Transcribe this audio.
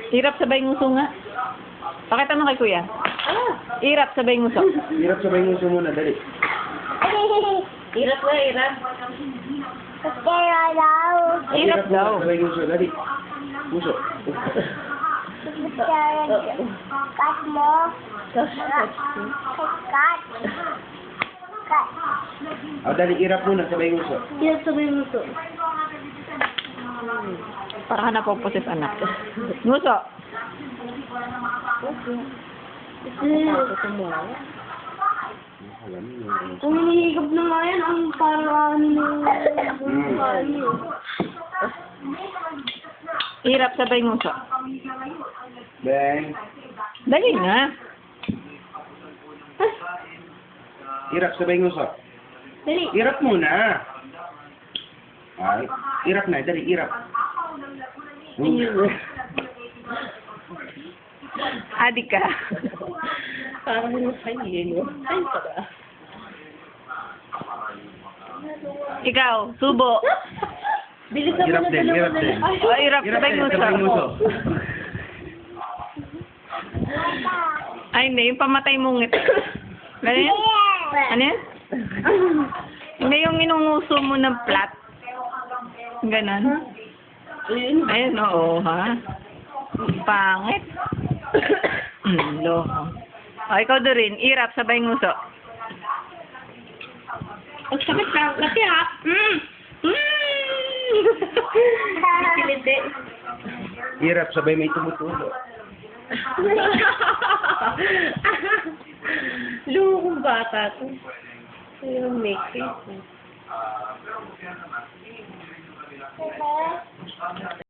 Hirap sabay nguso nga. Pakita mo kay kuya. Hirap sabay nguso. Hirap sabay nguso muna, dali. Hirap na, hirap. Hirap daw. Sabay nguso, dali. Nguso. Cut mo. Cut. Dali, hirap muna, sabay nguso. Hirap sabay mo to. Para ka na po poses anak. Nguso. Kung hinihigap na nga yan, ang parang Hirap sabay nguso. Bang. Dali na. Hirap sabay nguso. Dali. Hirap muna. Ay, hirap na, dali, hirap. Adik ka. Parang hinahayin mo. Ay, para. Ikaw, subo. Bilis ako Hirap na din, dalawa hirap na din. lang. Ay, Oh, hirap Hirap sabay din, nguso. sabay nguso. Ay, hindi. Yung pamatay mong ngiti. Ganyan? Ano yan? Hindi yung inunguso mo ng plat. Ganon. ayun. Ayun, oo, ha? Pangit. Loko. O, ikaw doon rin. Irap, sabay nguso. Ang sakit na. Kasi ha. Kiliti. Hirap sabay may tumutulo. Lukong bata to. Yung make it.